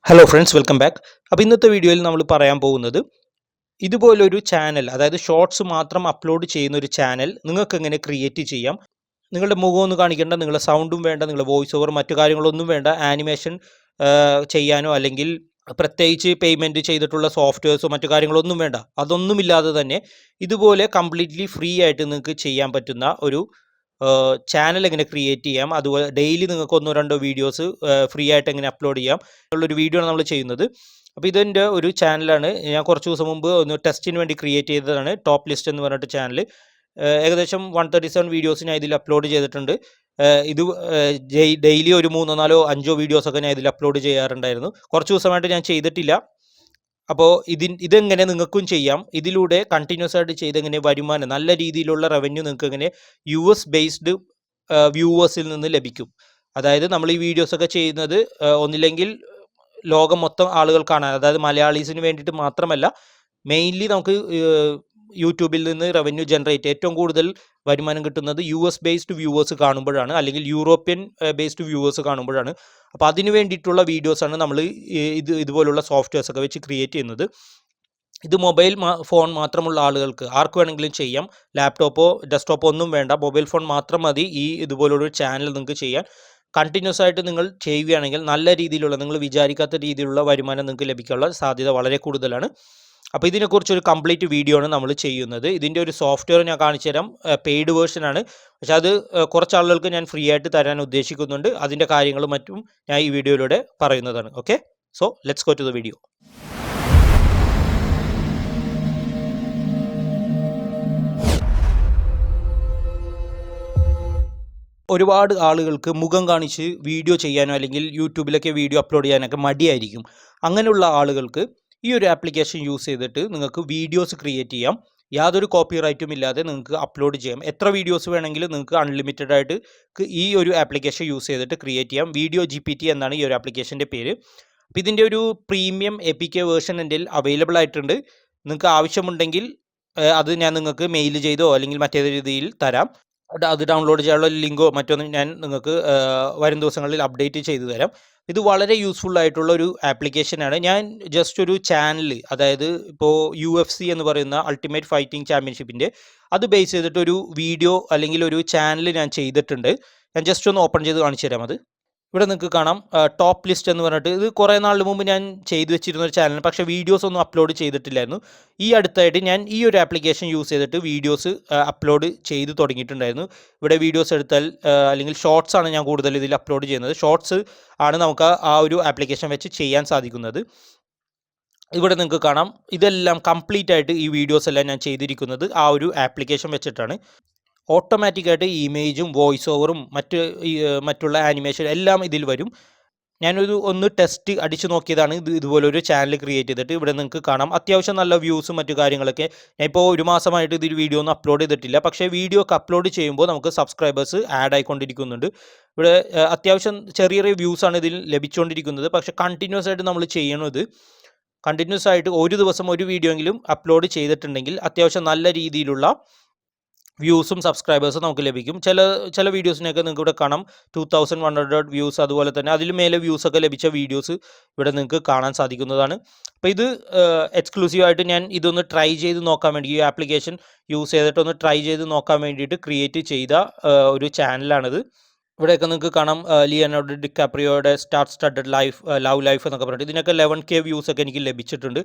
Hello friends, welcome back. അപ്പോൾ ഇന്നത്തെ വീഡിയോയിൽ നമ്മൾ പറയാൻ പോകുന്നത് ഇതുപോലൊരു ചാനൽ, അതായത് ഷോർട്സ് മാത്രം അപ്ലോഡ് ചെയ്യുന്ന ഒരു ചാനൽ നിങ്ങൾക്ക് എങ്ങനെ ക്രിയേറ്റ് ചെയ്യാം. നിങ്ങളുടെ മുഖമൊന്നും കാണിക്കേണ്ട, നിങ്ങളുടെ സൗണ്ടും വേണ്ട, നിങ്ങളുടെ വോയിസ് ഓവർ മറ്റു കാര്യങ്ങളൊന്നും വേണ്ട. ആനിമേഷൻ ചെയ്യാനോ അല്ലെങ്കിൽ പ്രത്യേകിച്ച് പേയ്മെൻറ്റ് ചെയ്തിട്ടുള്ള സോഫ്റ്റ്വെയർസോ മറ്റു കാര്യങ്ങളൊന്നും വേണ്ട. അതൊന്നുമില്ലാതെ തന്നെ ഇതുപോലെ കംപ്ലീറ്റ്ലി ഫ്രീ ആയിട്ട് നിങ്ങൾക്ക് ചെയ്യാൻ പറ്റുന്ന ഒരു ചാനൽ എങ്ങനെ ക്രിയേറ്റ് ചെയ്യാം, അതുപോലെ ഡെയിലി നിങ്ങൾക്ക് ഒന്നോ രണ്ടോ വീഡിയോസ് ഫ്രീ ആയിട്ട് എങ്ങനെ അപ്ലോഡ് ചെയ്യാം ഉള്ളൊരു വീഡിയോ ആണ് നമ്മൾ ചെയ്യുന്നത്. അപ്പോൾ ഇതിൻ്റെ ഒരു ചാനലാണ്. ഞാൻ കുറച്ച് ദിവസം മുമ്പ് ഒന്ന് ടെസ്റ്റിന് വേണ്ടി ക്രിയേറ്റ് ചെയ്തതാണ്, ടോപ്പ് ലിസ്റ്റ് എന്ന് പറഞ്ഞിട്ട് ചാനൽ. ഏകദേശം 137 വീഡിയോസ് ഞാൻ ഇതിൽ അപ്ലോഡ് ചെയ്തിട്ടുണ്ട്. ഇത് ഡെയിലി ഒരു 3-4-5 വീഡിയോസൊക്കെ ഞാൻ ഇതിൽ അപ്ലോഡ് ചെയ്യാറുണ്ടായിരുന്നു. കുറച്ച് ദിവസമായിട്ട് ഞാൻ ചെയ്തിട്ടില്ല. അപ്പോൾ ഇതെങ്ങനെ നിങ്ങൾക്കും ചെയ്യാം. ഇതിലൂടെ കണ്ടിന്യൂസ് ആയിട്ട് ചെയ്തെങ്ങനെ വരുമാനം, നല്ല രീതിയിലുള്ള റവന്യൂ നിങ്ങൾക്ക് എങ്ങനെ US ബേസ്ഡ് വ്യൂവേഴ്സിൽ നിന്ന് ലഭിക്കും. അതായത് നമ്മൾ ഈ വീഡിയോസൊക്കെ ചെയ്യുന്നത് ഒന്നില്ലെങ്കിൽ ലോകം മൊത്തം ആളുകൾ കാണാൻ, അതായത് മലയാളീസിന് വേണ്ടിയിട്ട് മാത്രമല്ല, മെയിൻലി നമുക്ക് യൂട്യൂബിൽ നിന്ന് റവന്യൂ ജനറേറ്റ് ഏറ്റവും കൂടുതൽ വരുമാനം കിട്ടുന്നത് US ബേസ്ഡ് വ്യൂവേഴ്സ് കാണുമ്പോഴാണ്, അല്ലെങ്കിൽ യൂറോപ്യൻ ബേസ്ഡ് വ്യൂവേഴ്സ് കാണുമ്പോഴാണ്. അപ്പോൾ അതിന് വേണ്ടിയിട്ടുള്ള വീഡിയോസാണ് നമ്മൾ ഇതുപോലുള്ള സോഫ്റ്റ്വെയർസ് ഒക്കെ വെച്ച് ക്രിയേറ്റ് ചെയ്യുന്നത്. ഇത് മൊബൈൽ ഫോൺ മാത്രമുള്ള ആളുകൾക്ക് ആർക്ക് വേണമെങ്കിലും ചെയ്യാം. ലാപ്ടോപ്പോ ഡെസ്ക്ടോപ്പോ ഒന്നും വേണ്ട, മൊബൈൽ ഫോൺ മാത്രം മതി ഇതുപോലൊരു ചാനൽ നിങ്ങൾക്ക് ചെയ്യാൻ. കണ്ടിന്യൂസ് ആയിട്ട് നിങ്ങൾ ചെയ്യുകയാണെങ്കിൽ നല്ല രീതിയിലുള്ള, നിങ്ങൾ വിചാരിക്കാത്ത രീതിയിലുള്ള വരുമാനം നിങ്ങൾക്ക് ലഭിക്കാനുള്ള സാധ്യത വളരെ കൂടുതലാണ്. അപ്പോൾ ഇതിനെക്കുറിച്ചൊരു കംപ്ലീറ്റ് വീഡിയോ ആണ് നമ്മൾ ചെയ്യുന്നത്. ഇതിൻ്റെ ഒരു സോഫ്റ്റ്വെയർ ഞാൻ കാണിച്ചു തരാം. പെയ്ഡ് വേർഷൻ ആണ്, പക്ഷേ അത് കുറച്ച് ആളുകൾക്ക് ഞാൻ ഫ്രീ ആയിട്ട് തരാൻ ഉദ്ദേശിക്കുന്നുണ്ട്. അതിൻ്റെ കാര്യങ്ങളും മറ്റും ഞാൻ ഈ വീഡിയോയിലൂടെ പറയുന്നതാണ്. Okay, so let's go to the video. ഒരുപാട് ആളുകൾക്ക് മുഖം കാണിച്ച് വീഡിയോ ചെയ്യാനോ അല്ലെങ്കിൽ യൂട്യൂബിലൊക്കെ വീഡിയോ അപ്ലോഡ് ചെയ്യാനൊക്കെ മടിയായിരിക്കും. അങ്ങനെയുള്ള ആളുകൾക്ക് ഈ ഒരു ആപ്ലിക്കേഷൻ യൂസ് ചെയ്തിട്ട് നിങ്ങൾക്ക് വീഡിയോസ് ക്രിയേറ്റ് ചെയ്യാം. യാതൊരു കോപ്പിറൈറ്റും ഇല്ലാതെ നിങ്ങൾക്ക് അപ്ലോഡ് ചെയ്യാം. എത്ര വീഡിയോസ് വേണമെങ്കിലും നിങ്ങൾക്ക് അൺലിമിറ്റഡ് ആയിട്ട് ഈ ഒരു ആപ്ലിക്കേഷൻ യൂസ് ചെയ്തിട്ട് ക്രിയേറ്റ് ചെയ്യാം. വീഡിയോ GPT എന്നാണ് ഈ ഒരു ആപ്ലിക്കേഷൻ്റെ പേര്. അപ്പോൾ ഇതിൻ്റെ ഒരു പ്രീമിയം APK വേർഷൻ എൻ്റെ അവൈലബിൾ ആയിട്ടുണ്ട്. നിങ്ങൾക്ക് ആവശ്യമുണ്ടെങ്കിൽ അത് ഞാൻ നിങ്ങൾക്ക് മെയിൽ ചെയ്തോ അല്ലെങ്കിൽ മറ്റേത് രീതിയിൽ തരാം. അത് ഡൗൺലോഡ് ചെയ്യാനുള്ള ലിങ്കോ മറ്റൊന്നും ഞാൻ നിങ്ങൾക്ക് വരും ദിവസങ്ങളിൽ അപ്ഡേറ്റ് ചെയ്തു തരാം. ഇത് വളരെ യൂസ്ഫുൾ ആയിട്ടുള്ള ഒരു ആപ്ലിക്കേഷനാണ്. ഞാൻ ജസ്റ്റ് ഒരു ചാനൽ, അതായത് ഇപ്പോൾ UFC എന്ന് പറയുന്ന അൾട്ടിമേറ്റ് ഫൈറ്റിംഗ് ചാമ്പ്യൻഷിപ്പിൻ്റെ അത് ബേസ് ചെയ്തിട്ടൊരു വീഡിയോ അല്ലെങ്കിൽ ഒരു ചാനൽ ഞാൻ ചെയ്തിട്ടുണ്ട്. ഞാൻ ജസ്റ്റ് ഒന്ന് ഓപ്പൺ ചെയ്ത് കാണിച്ചു തരാം. അത് ഇവിടെ നിങ്ങൾക്ക് കാണാം, ടോപ്പ് ലിസ്റ്റ് എന്ന് പറഞ്ഞിട്ട്. ഇത് കുറേ നാളിന് മുമ്പ് ഞാൻ ചെയ്തു വെച്ചിരുന്ന ഒരു ചാനൽ, പക്ഷേ വീഡിയോസ് ഒന്നും അപ്ലോഡ് ചെയ്തിട്ടില്ലായിരുന്നു. ഈ അടുത്തായിട്ട് ഞാൻ ഈ ഒരു ആപ്ലിക്കേഷൻ യൂസ് ചെയ്തിട്ട് വീഡിയോസ് അപ്ലോഡ് ചെയ്ത് തുടങ്ങിയിട്ടുണ്ടായിരുന്നു. ഇവിടെ വീഡിയോസ് എടുത്താൽ അല്ലെങ്കിൽ ഷോർട്സ് ആണ് ഞാൻ കൂടുതൽ ഇതിൽ അപ്ലോഡ് ചെയ്യുന്നത്. ഷോർട്സ് ആണ് നമുക്ക് ആ ഒരു ആപ്ലിക്കേഷൻ വെച്ച് ചെയ്യാൻ സാധിക്കുന്നത്. ഇവിടെ നിങ്ങൾക്ക് കാണാം, ഇതെല്ലാം കംപ്ലീറ്റ് ആയിട്ട് ഈ വീഡിയോസ് എല്ലാം ഞാൻ ചെയ്തിരിക്കുന്നത് ആ ഒരു ആപ്ലിക്കേഷൻ വെച്ചിട്ടാണ്. ഓട്ടോമാറ്റിക്കായിട്ട് ഇമേജും വോയിസ് ഓവറും മറ്റുള്ള ആനിമേഷൻ എല്ലാം ഇതിൽ വരും. ഒന്ന് ടെസ്റ്റ് അടിച്ചു നോക്കിയതാണ് ഇതുപോലൊരു ചാനൽ ക്രിയേറ്റ് ചെയ്തിട്ട്. ഇവിടെ നിങ്ങൾക്ക് കാണാം അത്യാവശ്യം നല്ല വ്യൂസും മറ്റു കാര്യങ്ങളൊക്കെ. ഞാൻ ഇപ്പോൾ ഒരു മാസമായിട്ട് ഇതിൽ വീഡിയോ ഒന്നും അപ്ലോഡ് ചെയ്തിട്ടില്ല, പക്ഷേ വീഡിയോ ഒക്കെ അപ്ലോഡ് ചെയ്യുമ്പോൾ നമുക്ക് സബ്സ്ക്രൈബേഴ്സ് ആഡ് ആയിക്കൊണ്ടിരിക്കുന്നുണ്ട്. ഇവിടെ അത്യാവശ്യം ചെറിയ ചെറിയ വ്യൂസാണ് ഇതിൽ ലഭിച്ചുകൊണ്ടിരിക്കുന്നത്. പക്ഷേ കണ്ടിന്യൂസ് ആയിട്ട് നമ്മൾ ചെയ്യണത്, കണ്ടിന്യൂസ് ആയിട്ട് ഒരു ദിവസം ഒരു വീഡിയോ എങ്കിലും അപ്ലോഡ് ചെയ്തിട്ടുണ്ടെങ്കിൽ അത്യാവശ്യം നല്ല രീതിയിലുള്ള വ്യൂസും സബ്സ്ക്രൈബേഴ്സും നമുക്ക് ലഭിക്കും. ചില വീഡിയോസിനൊക്കെ നിങ്ങൾക്ക് ഇവിടെ കാണാം 2100 വ്യൂസ്, അതുപോലെ തന്നെ അതിൽ മേലെ വ്യൂസൊക്കെ ലഭിച്ച വീഡിയോസ് ഇവിടെ നിങ്ങൾക്ക് കാണാൻ സാധിക്കുന്നതാണ്. അപ്പോൾ ഇത് എക്സ്ക്ലൂസീവായിട്ട് ഞാൻ ഇതൊന്ന് ട്രൈ ചെയ്ത് നോക്കാൻ വേണ്ടി, ഈ ആപ്ലിക്കേഷൻ യൂസ് ചെയ്തിട്ടൊന്ന് ട്രൈ ചെയ്ത് നോക്കാൻ വേണ്ടിയിട്ട് ക്രിയേറ്റ് ചെയ്ത ഒരു ചാനലാണിത്. ഇവിടെയൊക്കെ നിങ്ങൾക്ക് കാണാം ലിയനാർഡോ ഡിക്കാപ്രിയോയുടെ സ്റ്റഡഡ് ലവ് ലൈഫ് എന്നൊക്കെ പറഞ്ഞിട്ട് ഇതിനൊക്കെ 11K വ്യൂസൊക്കെ എനിക്ക് ലഭിച്ചിട്ടുണ്ട്.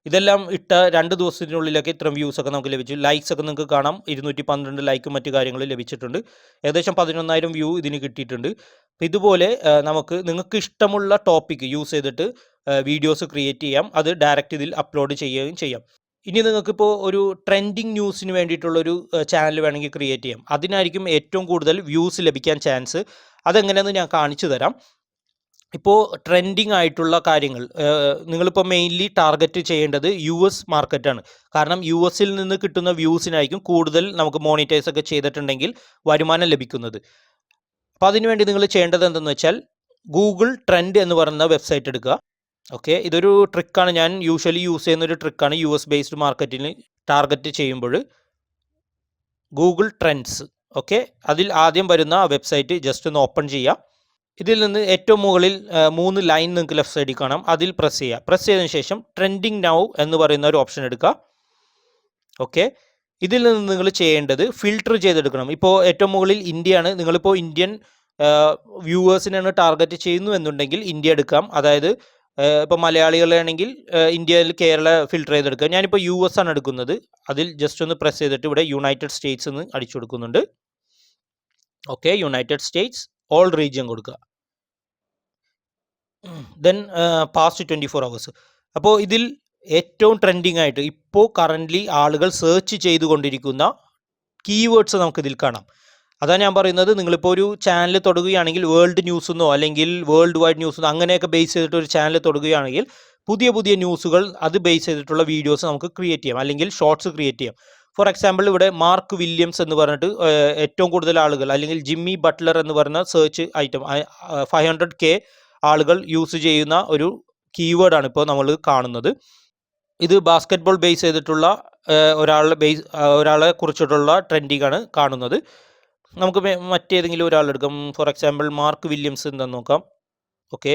ഇതെല്ലാം ഇട്ട 2 ദിവസത്തിനുള്ളിലൊക്കെ ഇത്രയും വ്യൂസൊക്കെ നമുക്ക് ലഭിച്ചു. ലൈക്സ് ഒക്കെ നിങ്ങൾക്ക് കാണാം, 212 ലൈക്കും മറ്റു കാര്യങ്ങളും ലഭിച്ചിട്ടുണ്ട്. ഏകദേശം 11,000 വ്യൂ ഇതിന് കിട്ടിയിട്ടുണ്ട്. അപ്പോൾ ഇതുപോലെ നിങ്ങൾക്ക് ഇഷ്ടമുള്ള ടോപ്പിക്ക് യൂസ് ചെയ്തിട്ട് വീഡിയോസ് ക്രിയേറ്റ് ചെയ്യാം. അത് ഡയറക്റ്റ് ഇതിൽ അപ്ലോഡ് ചെയ്യുകയും ചെയ്യാം. ഇനി നിങ്ങൾക്കിപ്പോൾ ഒരു ട്രെൻഡിങ് ന്യൂസിന് വേണ്ടിയിട്ടുള്ളൊരു ചാനൽ വേണമെങ്കിൽ ക്രിയേറ്റ് ചെയ്യാം. അതിനായിരിക്കും ഏറ്റവും കൂടുതൽ വ്യൂസ് ലഭിക്കാൻ ചാൻസ്. അതെങ്ങനെയെന്ന് ഞാൻ കാണിച്ചു തരാം. ഇപ്പോൾ ട്രെൻഡിങ് ആയിട്ടുള്ള കാര്യങ്ങൾ നിങ്ങളിപ്പോൾ മെയിൻലി ടാർഗറ്റ് ചെയ്യേണ്ടത് US മാർക്കറ്റാണ്. കാരണം US നിന്ന് കിട്ടുന്ന വ്യൂസിനായിരിക്കും കൂടുതൽ നമുക്ക് മോണിറ്റൈസ് ഒക്കെ ചെയ്തിട്ടുണ്ടെങ്കിൽ വരുമാനം ലഭിക്കുന്നത്. അപ്പോൾ അതിനുവേണ്ടി നിങ്ങൾ ചെയ്യേണ്ടത് എന്തെന്ന് വെച്ചാൽ, ഗൂഗിൾ ട്രെൻഡ് എന്ന് പറയുന്ന വെബ്സൈറ്റ് എടുക്കുക. ഓക്കെ, ഇതൊരു ട്രിക്കാണ്, ഞാൻ യൂഷ്വലി യൂസ് ചെയ്യുന്നൊരു ട്രിക്കാണ്. US ബേസ്ഡ് മാർക്കറ്റിന് ടാർഗറ്റ് ചെയ്യുമ്പോൾ ഗൂഗിൾ ട്രെൻഡ്സ്. ഓക്കെ, അതിൽ ആദ്യം വരുന്ന വെബ്സൈറ്റ് ജസ്റ്റ് ഒന്ന് ഓപ്പൺ ചെയ്യുക. ഇതിൽ നിന്ന് ഏറ്റവും മുകളിൽ 3 ലൈൻ നിങ്ങൾക്ക് ലെഫ്റ്റ് സൈഡിൽ കാണാം. അതിൽ പ്രസ് ചെയ്യുക. പ്രസ് ചെയ്തതിന് ശേഷം ട്രെൻഡിങ് നൗ എന്ന് പറയുന്ന ഒരു ഓപ്ഷൻ എടുക്കുക. ഓക്കെ, ഇതിൽ നിന്ന് നിങ്ങൾ ചെയ്യേണ്ടത് ഫിൽട്ടർ ചെയ്തെടുക്കണം. ഇപ്പോൾ ഏറ്റവും മുകളിൽ ഇന്ത്യയാണ്. നിങ്ങളിപ്പോൾ ഇന്ത്യൻ വ്യൂവേഴ്സിനാണ് ടാർഗറ്റ് ചെയ്യുന്നു എന്നുണ്ടെങ്കിൽ ഇന്ത്യ എടുക്കാം. അതായത് ഇപ്പോൾ മലയാളികളാണെങ്കിൽ ഇന്ത്യയിൽ കേരള ഫിൽട്ടർ ചെയ്തെടുക്കുക. ഞാനിപ്പോൾ US ആണ് എടുക്കുന്നത്. അതിൽ ജസ്റ്റ് ഒന്ന് പ്രസ് ചെയ്തിട്ട് ഇവിടെ യുണൈറ്റഡ് സ്റ്റേറ്റ്സ് എന്ന് അടിച്ചു കൊടുക്കുന്നുണ്ട്. Okay, united states all region കൊടുക്കുക. Then past 24 hours. അപ്പോൾ ഇതിൽ ഏറ്റവും ട്രെൻഡിങ് ആയിട്ട് ഇപ്പോൾ കറൻ്റ്ലി ആളുകൾ സെർച്ച് ചെയ്തുകൊണ്ടിരിക്കുന്ന കീവേഡ്സ് നമുക്കിതിൽ കാണാം. അതാണ് ഞാൻ പറയുന്നത്, നിങ്ങളിപ്പോൾ ഒരു ചാനൽ തുടങ്ങുകയാണെങ്കിൽ വേൾഡ് ന്യൂസ് എന്നോ അല്ലെങ്കിൽ വേൾഡ് വൈഡ് ന്യൂസ് എന്നോ അങ്ങനെയൊക്കെ ബേസ് ചെയ്തിട്ട് ഒരു ചാനൽ തുടങ്ങുകയാണെങ്കിൽ പുതിയ പുതിയ ന്യൂസുകൾ അത് ബേസ് ചെയ്തിട്ടുള്ള വീഡിയോസ് നമുക്ക് ക്രിയേറ്റ് ചെയ്യാം, അല്ലെങ്കിൽ ഷോർട്സ് ക്രിയേറ്റ് ചെയ്യാം. ഫോർ എക്സാമ്പിൾ ഇവിടെ മാർക്ക് വില്യംസ് എന്ന് പറഞ്ഞിട്ട് ഏറ്റവും കൂടുതൽ ആളുകൾ, അല്ലെങ്കിൽ ജിമ്മി ബട്ട്ലർ എന്ന് പറയുന്ന സെർച്ച് ഐറ്റം 500K ആളുകൾ യൂസ് ചെയ്യുന്ന ഒരു കീവേഡാണ് ഇപ്പോൾ നമ്മൾ കാണുന്നത്. ഇത് ബാസ്കറ്റ്ബോൾ ബേസ് ചെയ്തിട്ടുള്ള ഒരാളെ കുറിച്ചിട്ടുള്ള ട്രെൻഡിങ് ആണ് കാണുന്നത്. നമുക്ക് മറ്റേതെങ്കിലും ഒരാളെടുക്കാം. ഫോർ എക്സാമ്പിൾ മാർക്ക് വില്യംസ് എന്താണെന്ന് നോക്കാം. ഓക്കെ,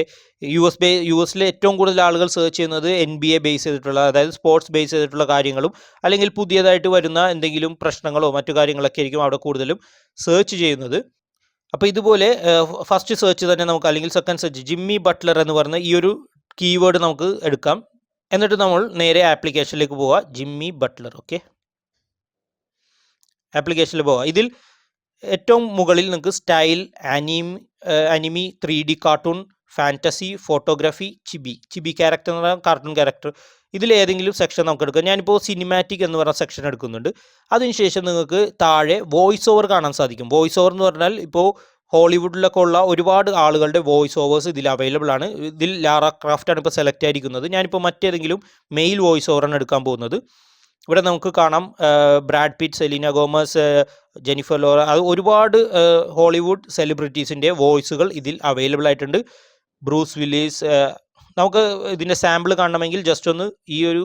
US-ലെ ഏറ്റവും കൂടുതൽ ആളുകൾ സെർച്ച് ചെയ്യുന്നത് NBA ബേസ് ചെയ്തിട്ടുള്ള, അതായത് സ്പോർട്സ് ബേസ് ചെയ്തിട്ടുള്ള കാര്യങ്ങളും അല്ലെങ്കിൽ പുതിയതായിട്ട് വരുന്ന എന്തെങ്കിലും പ്രശ്നങ്ങളോ മറ്റു കാര്യങ്ങളൊക്കെ ആയിരിക്കും അവിടെ കൂടുതലും സെർച്ച് ചെയ്യുന്നത്. അപ്പോൾ ഇതുപോലെ ഫസ്റ്റ് സെർച്ച് തന്നെ നമുക്ക്, അല്ലെങ്കിൽ സെക്കൻഡ് സെർച്ച് ജിമ്മി ബട്ട്ലർ എന്ന് പറയുന്ന ഈ ഒരു കീവേഡ് നമുക്ക് എടുക്കാം. എന്നിട്ട് നമ്മൾ നേരെ ആപ്ലിക്കേഷനിലേക്ക് പോവുക. Jimmy Butler. ഓക്കെ, ആപ്ലിക്കേഷനിൽ പോവുക. ഇതിൽ ഏറ്റവും മുകളിൽ നിങ്ങൾക്ക് style, anime, 3D cartoon, fantasy, photography, ചിബി character എന്ന് പറയുന്ന കാർട്ടൂൺ ക്യാരക്ടർ, ഇതിലേതെങ്കിലും സെക്ഷൻ നമുക്ക് എടുക്കാം. ഞാനിപ്പോൾ സിനിമാറ്റിക് എന്ന് പറയുന്ന സെക്ഷൻ എടുക്കുന്നുണ്ട്. അതിനുശേഷം നിങ്ങൾക്ക് താഴെ വോയിസ് ഓവർ കാണാൻ സാധിക്കും. വോയിസ് ഓവർ എന്ന് പറഞ്ഞാൽ ഇപ്പോൾ ഹോളിവുഡിലൊക്കെ ഉള്ള ഒരുപാട് ആളുകളുടെ വോയിസ് ഓവേഴ്സ് ഇതിൽ അവൈലബിൾ ആണ്. ഇതിൽ ലാറ ക്രാഫ്റ്റ് ആണ് ഇപ്പോൾ സെലക്ട് ആയിരിക്കുന്നത്. ഞാനിപ്പോൾ മറ്റേതെങ്കിലും മെയിൽ വോയിസ് ഓവറാണ് എടുക്കാൻ പോകുന്നത്. ഇവിടെ നമുക്ക് കാണാം Brad Pitt, Selena Gomez, Jennifer Laura, അത് ഒരുപാട് ഹോളിവുഡ് സെലിബ്രിറ്റീസിൻ്റെ വോയിസുകൾ ഇതിൽ അവൈലബിൾ ആയിട്ടുണ്ട്. Bruce Willis. നമുക്ക് ഇതിൻ്റെ സാമ്പിൾ കാണണമെങ്കിൽ ജസ്റ്റ് ഒന്ന് ഈ ഒരു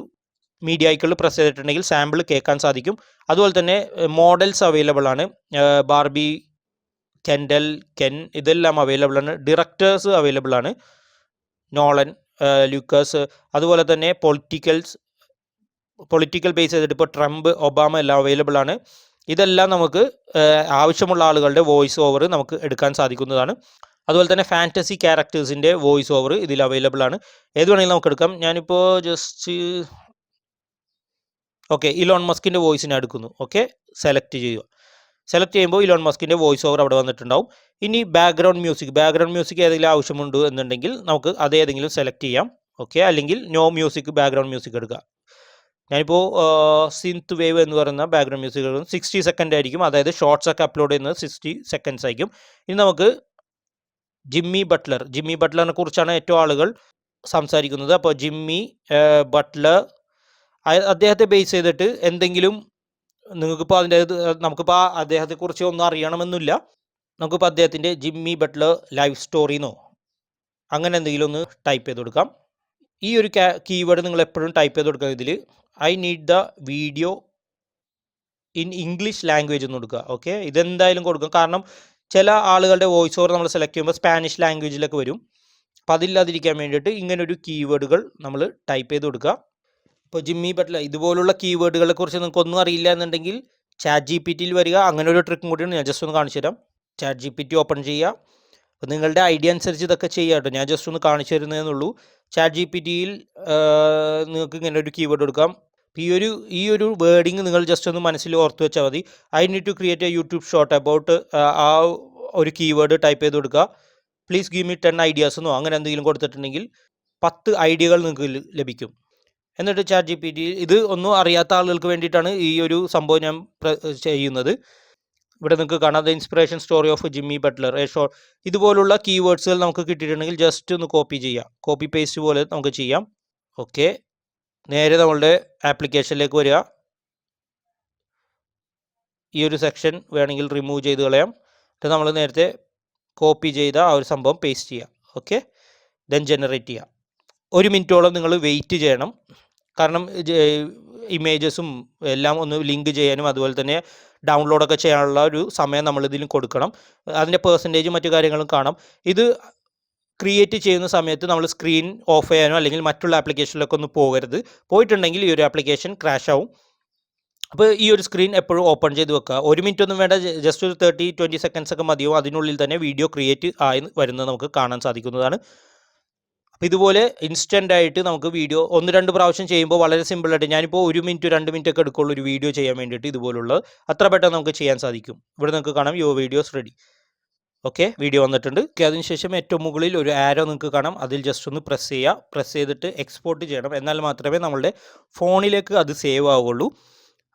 മീഡിയ ഐക്കണിൽ പ്രസ് ചെയ്തിട്ടുണ്ടെങ്കിൽ സാമ്പിൾ കേൾക്കാൻ സാധിക്കും. അതുപോലെ തന്നെ മോഡൽസ് അവൈലബിൾ ആണ്. ബാർബി, കെൻഡൽ, കെൻ, ഇതെല്ലാം അവൈലബിൾ ആണ്. ഡയറക്ടേഴ്സ് അവൈലബിൾ ആണ്. Nolan, Lucas. അതുപോലെ തന്നെ പൊളിറ്റിക്കൽ ബേസ് ചെയ്തിട്ട് ഇപ്പോൾ ട്രംപ്, ഒബാമ എല്ലാം അവൈലബിൾ ആണ്. ഇതെല്ലാം നമുക്ക് ആവശ്യമുള്ള ആളുകളുടെ വോയിസ് ഓവർ നമുക്ക് എടുക്കാൻ സാധിക്കുന്നതാണ്. അതുപോലെ തന്നെ ഫാൻറ്റസി ക്യാരക്ടേഴ്സിൻ്റെ വോയിസ് ഓവർ ഇതിൽ അവൈലബിൾ ആണ്. ഏത് വേണമെങ്കിലും നമുക്ക് എടുക്കാം. ഞാനിപ്പോൾ ജസ്റ്റ് ഓക്കെ ഇലോൺ മസ്കിൻ്റെ വോയിസിനെ എടുക്കുന്നു. ഓക്കെ, സെലക്ട് ചെയ്യുക. സെലക്ട് ചെയ്യുമ്പോൾ ഇലോൺ മസ്കിൻ്റെ വോയിസ് ഓവർ അവിടെ വന്നിട്ടുണ്ടാവും. ഇനി ബാക്ക്ഗ്രൗണ്ട് മ്യൂസിക് ഏതെങ്കിലും ആവശ്യമുണ്ട് എന്നുണ്ടെങ്കിൽ നമുക്ക് അതേതെങ്കിലും സെലക്ട് ചെയ്യാം. ഓക്കെ, അല്ലെങ്കിൽ നോ മ്യൂസിക്, ബാക്ക്ഗ്രൗണ്ട് മ്യൂസിക് എടുക്കുക. ഞാനിപ്പോൾ സിന്ത് വേവ് എന്ന് പറയുന്ന ബാക്ക്ഗ്രൗണ്ട് മ്യൂസിക് 60 സെക്കൻഡ് ആയിരിക്കും. അതായത് ഷോർട്സ് ഒക്കെ അപ്ലോഡ് ചെയ്യുന്നത് 60 സെക്കൻഡ്സ് ആയിരിക്കും. ഇനി നമുക്ക് ജിമ്മി ബട്ട്ലറിനെ കുറിച്ചാണ് ഏറ്റവും ആളുകൾ സംസാരിക്കുന്നത്. അപ്പോൾ ജിമ്മി ബട്ട്ലർ, അദ്ദേഹത്തെ ബേസ് ചെയ്തിട്ട് എന്തെങ്കിലും നിങ്ങൾക്കിപ്പോൾ നമുക്കിപ്പോൾ അദ്ദേഹത്തെക്കുറിച്ച് ഒന്നും അറിയണമെന്നില്ല. നമുക്കിപ്പോൾ അദ്ദേഹത്തിൻ്റെ ജിമ്മി ബട്ട്ലർ ലൈഫ് സ്റ്റോറിന്നോ അങ്ങനെ എന്തെങ്കിലും ഒന്ന് ടൈപ്പ് ചെയ്ത് കൊടുക്കാം. ഈ ഒരു കീവേഡ് നിങ്ങൾ എപ്പോഴും ടൈപ്പ് ചെയ്ത് കൊടുക്കുക. ഇതിൽ I need the video in English language എന്ന് കൊടുക്കുക. ഓക്കെ, ഇതെന്തായാലും കൊടുക്കും. കാരണം ചില ആളുകളുടെ വോയിസ് ഓവർ നമ്മൾ സെലക്ട് ചെയ്യുമ്പോൾ സ്പാനിഷ് ലാംഗ്വേജിലൊക്കെ വരും. അപ്പോൾ അതില്ലാതിരിക്കാൻ വേണ്ടിയിട്ട് ഇങ്ങനൊരു കീവേഡുകൾ നമ്മൾ ടൈപ്പ് ചെയ്ത് കൊടുക്കുക. ഇപ്പോൾ ജിമ്മി ബട്ട്ലർ ഇതുപോലുള്ള കീവേഡുകളെ കുറിച്ച് നിങ്ങൾക്ക് ഒന്നും അറിയില്ല എന്നുണ്ടെങ്കിൽ ChatGPTയിൽ വരിക. അങ്ങനെ ഒരു ട്രിക്കും കൂടിയാണ്, ഞാൻ ജസ്റ്റ് ഒന്ന് കാണിച്ചു തരാം. ChatGPT ഓപ്പൺ ചെയ്യുക. അപ്പോൾ നിങ്ങളുടെ ഐഡിയ അനുസരിച്ച് ഇതൊക്കെ ചെയ്യാം കേട്ടോ, ഞാൻ ജസ്റ്റ് ഒന്ന് കാണിച്ചു തരുന്നതെന്നുള്ളൂ. ChatGPTയിൽ നിങ്ങൾക്ക് ഇങ്ങനെ ഒരു കീവേഡ് കൊടുക്കാം. ഈ ഒരു വേർഡിങ് നിങ്ങൾ ജസ്റ്റ് ഒന്ന് മനസ്സിൽ ഓർത്ത് വെച്ചാൽ മതി. I need to create a YouTube short about, ആ ഒരു കീവേഡ് ടൈപ്പ് ചെയ്ത് കൊടുക്കുക. പ്ലീസ് ഗീവ് മീ 10 ഐഡിയാസ് എന്നോ അങ്ങനെ എന്തെങ്കിലും കൊടുത്തിട്ടുണ്ടെങ്കിൽ 10 ഐഡിയകൾ നിങ്ങൾക്ക് ലഭിക്കും. എന്നിട്ട് ChatGPT, ഇത് ഒന്നും അറിയാത്ത ആളുകൾക്ക് വേണ്ടിയിട്ടാണ് ഈ ഒരു സംഭവം ഞാൻ ചെയ്യുന്നത്. ഇവിടെ നിങ്ങൾക്ക് കാണാം the inspiration story of Jimmy Butler ഇതുപോലുള്ള കീവേഡ്സുകൾ നമുക്ക് കിട്ടിയിട്ടുണ്ടെങ്കിൽ ജസ്റ്റ് ഒന്ന് കോപ്പി പേസ്റ്റ് പോലെ നമുക്ക് ചെയ്യാം. ഓക്കെ, നേരെ നമ്മളുടെ ആപ്ലിക്കേഷനിലേക്ക് വരിക. ഈ ഒരു സെക്ഷൻ വേണമെങ്കിൽ റിമൂവ് ചെയ്ത് കളയാം. എന്നിട്ട് നമ്മൾ നേരത്തെ കോപ്പി ചെയ്ത ആ ഒരു സംഭവം പേസ്റ്റ് ചെയ്യുക. ഓക്കെ, ദെൻ ജനറേറ്റ് ചെയ്യുക. 1 മിനിറ്റോളം നിങ്ങൾ വെയിറ്റ് ചെയ്യണം. കാരണം ഇമേജസും എല്ലാം ഒന്ന് ലിങ്ക് ചെയ്യാനും അതുപോലെ തന്നെ ഡൗൺലോഡൊക്കെ ചെയ്യാനുള്ള ഒരു സമയം നമ്മളിതിൽ കൊടുക്കണം. അതിൻ്റെ പെർസെൻറ്റേജും മറ്റു കാര്യങ്ങളും കാണാം. ഇത് ക്രിയേറ്റ് ചെയ്യുന്ന സമയത്ത് നമ്മൾ സ്ക്രീൻ ഓഫ് ചെയ്യാനോ അല്ലെങ്കിൽ മറ്റുള്ള ആപ്ലിക്കേഷനിലൊക്കെ ഒന്നും പോകരുത്. പോയിട്ടുണ്ടെങ്കിൽ ഈ ഒരു ആപ്ലിക്കേഷൻ ക്രാഷ് ആവും. അപ്പോൾ ഈ ഒരു സ്ക്രീൻ എപ്പോഴും ഓപ്പൺ ചെയ്ത് വെക്കുക. 1 മിനിറ്റ് ഒന്നും വേണ്ട, ജസ്റ്റ് ഒരു 30-20 സെക്കൻഡ്സ് ഒക്കെ മതിയോ. അതിനുള്ളിൽ തന്നെ വീഡിയോ ക്രിയേറ്റ് ആയി വരുന്നത് നമുക്ക് കാണാൻ സാധിക്കുന്നതാണ്. അപ്പോൾ ഇതുപോലെ ഇൻസ്റ്റൻ്റ് ആയിട്ട് നമുക്ക് വീഡിയോ 1-2 പ്രാവശ്യം ചെയ്യുമ്പോൾ വളരെ സിമ്പിളായിട്ട്, ഞാനിപ്പോൾ 1 മിനിറ്റ് 2 മിനിറ്റ് ഒക്കെ എടുക്കുള്ളൂ ഒരു വീഡിയോ ചെയ്യാൻ വേണ്ടിയിട്ട്. ഇതുപോലുള്ള അത്ര പെട്ടെന്ന് നമുക്ക് ചെയ്യാൻ സാധിക്കും. ഇവിടെ നിങ്ങൾക്ക് കാണാം your videos ready. Okay, video വന്നിട്ടുണ്ട്. അതിനുശേഷം ഏറ്റവും മുകളിൽ ഒരു ആരോ നിങ്ങൾക്ക് കാണാം. അതിൽ ജസ്റ്റ് ഒന്ന് പ്രസ് ചെയ്യുക. പ്രസ് ചെയ്തിട്ട് എക്സ്പോർട്ട് ചെയ്യണം. എന്നാൽ മാത്രമേ നമ്മളുടെ ഫോണിലേക്ക് അത് സേവ് ആവുകയുള്ളൂ.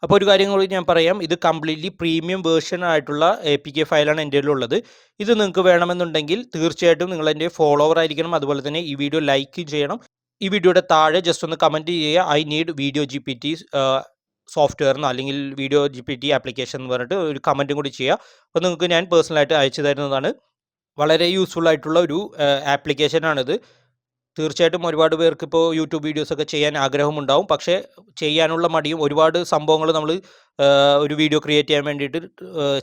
അപ്പോൾ ഒരു കാര്യം കൂടി ഞാൻ പറയാം, ഇത് കംപ്ലീറ്റ്ലി പ്രീമിയം വേർഷൻ ആയിട്ടുള്ള APK ഫയലാണ് എൻ്റെ ഉള്ളത്. ഇത് നിങ്ങൾക്ക് വേണമെന്നുണ്ടെങ്കിൽ തീർച്ചയായിട്ടും നിങ്ങൾ എൻ്റെ ഫോളോവർ ആയിരിക്കണം. അതുപോലെ തന്നെ ഈ വീഡിയോ ലൈക്ക് ചെയ്യണം. ഈ വീഡിയോയുടെ താഴെ ജസ്റ്റ് ഒന്ന് കമൻറ്റ് ചെയ്യുക, ഐ നീഡ് വീഡിയോ GPT സോഫ്റ്റ്വെയറിനോ അല്ലെങ്കിൽ വീഡിയോ GPT ആപ്ലിക്കേഷൻ എന്ന് പറഞ്ഞിട്ട് ഒരു കമൻറ്റും കൂടി ചെയ്യുക. അപ്പോൾ നിങ്ങൾക്ക് ഞാൻ പേഴ്സണലായിട്ട് അയച്ചു തരുന്നതാണ്. വളരെ യൂസ്ഫുൾ ആയിട്ടുള്ള ഒരു ആപ്ലിക്കേഷനാണിത്. തീർച്ചയായിട്ടും ഒരുപാട് പേർക്ക് ഇപ്പോൾ യൂട്യൂബ് വീഡിയോസൊക്കെ ചെയ്യാൻ ആഗ്രഹമുണ്ടാവും. പക്ഷേ ചെയ്യാനുള്ള മടിയും, ഒരുപാട് സംഭവങ്ങൾ നമ്മൾ ഒരു വീഡിയോ ക്രിയേറ്റ് ചെയ്യാൻ വേണ്ടിയിട്ട്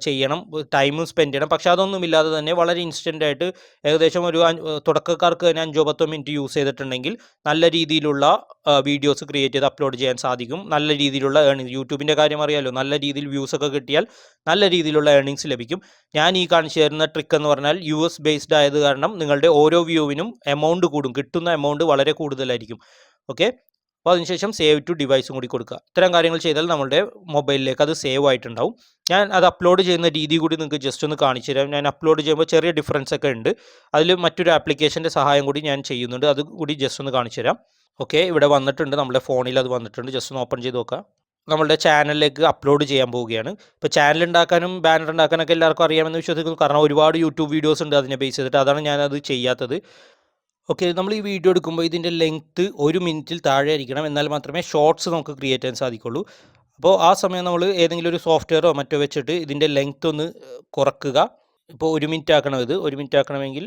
ചെയ്യണം, ടൈമും സ്പെൻഡ് ചെയ്യണം. പക്ഷേ അതൊന്നുമില്ലാതെ തന്നെ വളരെ ഇൻസ്റ്റൻ്റായിട്ട് ഏകദേശം ഒരു തുടക്കക്കാർക്ക് തന്നെ 5-10 മിനിറ്റ് യൂസ് ചെയ്തിട്ടുണ്ടെങ്കിൽ നല്ല രീതിയിലുള്ള വീഡിയോസ് ക്രിയേറ്റ് ചെയ്ത് അപ്ലോഡ് ചെയ്യാൻ സാധിക്കും. നല്ല രീതിയിലുള്ള ഏർണിങ്സ്, യൂട്യൂബിൻ്റെ കാര്യം അറിയാമല്ലോ, നല്ല രീതിയിൽ വ്യൂസൊക്കെ കിട്ടിയാൽ നല്ല രീതിയിലുള്ള ഏർണിങ്സ് ലഭിക്കും. ഞാൻ ഈ കാണിച്ചു തരുന്ന ട്രിക്ക് എന്ന് പറഞ്ഞാൽ US ബേസ്ഡ് ആയത് കാരണം നിങ്ങളുടെ ഓരോ വ്യൂവിനും എമൗണ്ട് കൂടും, കിട്ടുന്ന എമൗണ്ട് വളരെ കൂടുതലായിരിക്കും. ഓക്കെ, അപ്പോൾ അതിനുശേഷം സേവ് ടു ഡിവൈസും കൂടി കൊടുക്കുക. ഇത്തരം കാര്യങ്ങൾ ചെയ്താൽ നമ്മുടെ മൊബൈലിലേക്ക് അത് സേവ് ആയിട്ടുണ്ടാവും. ഞാൻ അത് അപ്ലോഡ് ചെയ്യുന്ന രീതി കൂടി നിങ്ങൾക്ക് ജസ്റ്റ് ഒന്ന് കാണിച്ചു തരാം. ഞാൻ അപ്ലോഡ് ചെയ്യുമ്പോൾ ചെറിയ ഡിഫറൻസ് ഒക്കെ ഉണ്ട്. അതിൽ മറ്റൊരു ആപ്ലിക്കേഷൻ്റെ സഹായം കൂടി ഞാൻ ചെയ്യുന്നുണ്ട്. അത് കൂടി ജസ്റ്റ് ഒന്ന് കാണിച്ചു തരാം. ഓക്കെ, ഇവിടെ വന്നിട്ടുണ്ട്, നമ്മുടെ ഫോണിൽ അത് വന്നിട്ടുണ്ട്. ജസ്റ്റ് ഒന്ന് ഓപ്പൺ ചെയ്ത് നോക്കാം. നമ്മളുടെ ചാനലിലേക്ക് അപ്ലോഡ് ചെയ്യാൻ പോവുകയാണ്. ഇപ്പോൾ ചാനൽ ഉണ്ടാക്കാനും ബാനർ ഉണ്ടാക്കാനൊക്കെ എല്ലാവർക്കും അറിയാമെന്ന് വിശ്വസിക്കുന്നു. കാരണം ഒരുപാട് യൂട്യൂബ് വീഡിയോസ് ഉണ്ട് അതിനെ ബേസ് ചെയ്തിട്ട്. അതാണ് ഞാനത് ചെയ്യാത്തത്. ഓക്കെ, നമ്മൾ ഈ വീഡിയോ എടുക്കുമ്പോൾ ഇതിൻ്റെ ലെങ്ത്ത് 1 മിനിറ്റിൽ താഴെ ആയിരിക്കണം. എന്നാൽ മാത്രമേ ഷോർട്സ് നമുക്ക് ക്രിയേറ്റ് ചെയ്യാൻ സാധിക്കുള്ളൂ. അപ്പോൾ ആ സമയം നമ്മൾ ഏതെങ്കിലും ഒരു സോഫ്റ്റ്വെയറോ മറ്റോ വെച്ചിട്ട് ഇതിൻ്റെ ലെങ്ത്ത് ഒന്ന് കുറക്കുക. ഇപ്പോൾ 1 മിനിറ്റ് ആക്കണം. ഇത് 1 മിനിറ്റ് ആക്കണമെങ്കിൽ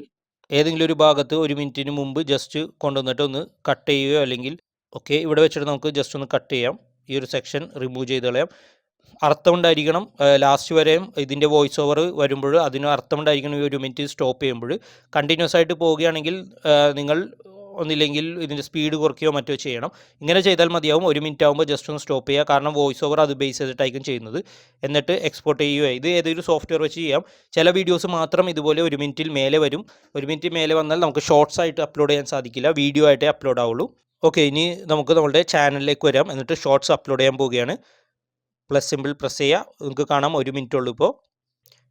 ഏതെങ്കിലും ഒരു ഭാഗത്ത് 1 മിനിറ്റിന് മുമ്പ് ജസ്റ്റ് കൊണ്ടുവന്നിട്ട് ഒന്ന് കട്ട് ചെയ്യുകയോ അല്ലെങ്കിൽ ഓക്കെ, ഇവിടെ വെച്ചിട്ട് നമുക്ക് ജസ്റ്റ് ഒന്ന് കട്ട് ചെയ്യാം. ഈ ഒരു സെക്ഷൻ റിമൂവ് ചെയ്ത് കളയാം. അർത്ഥമുണ്ടായിരിക്കണം. ലാസ്റ്റ് വരെയും ഇതിൻ്റെ വോയിസ് ഓവർ വരുമ്പോൾ അതിന് അർത്ഥമുണ്ടായിരിക്കണം. ഈ 1 മിനിറ്റ് സ്റ്റോപ്പ് ചെയ്യുമ്പോൾ കണ്ടിന്യൂസ് ആയിട്ട് പോവുകയാണെങ്കിൽ നിങ്ങൾ ഒന്നില്ലെങ്കിൽ ഇതിൻ്റെ സ്പീഡ് കുറയ്ക്കുകയോ മറ്റോ ചെയ്യണം. ഇങ്ങനെ ചെയ്താൽ മതിയാവും. 1 മിനിറ്റ് ആകുമ്പോൾ ജസ്റ്റ് ഒന്ന് സ്റ്റോപ്പ് ചെയ്യുക. കാരണം വോയിസ് ഓവർ അത് ബേസ് ചെയ്തിട്ടായിരിക്കും ചെയ്യുന്നത്. എന്നിട്ട് എക്സ്പോർട്ട് ചെയ്യുക. ഇത് ഏതൊരു സോഫ്റ്റ്വെയർ വെച്ച് ചെയ്യാം. ചില വീഡിയോസ് മാത്രം ഇതുപോലെ 1 മിനിറ്റിൽ മേലെ വരും. 1 മിനിറ്റ് മേലെ വന്നാൽ നമുക്ക് ഷോർട്സ് ആയിട്ട് അപ്ലോഡ് ചെയ്യാൻ സാധിക്കില്ല, വീഡിയോ ആയിട്ടേ അപ്ലോഡ് ആവുള്ളൂ. ഓക്കെ, ഇനി നമുക്ക് നമ്മുടെ ചാനലിലേക്ക് വരാം. എന്നിട്ട് ഷോർട്സ് അപ്ലോഡ് ചെയ്യാൻ പോവുകയാണ്. പ്ലസ് സിമ്പിൾ പ്രസ് ചെയ്യുക. നിങ്ങൾക്ക് കാണാം 1 മിനിറ്റ് ഉള്ളൂ. ഇപ്പോൾ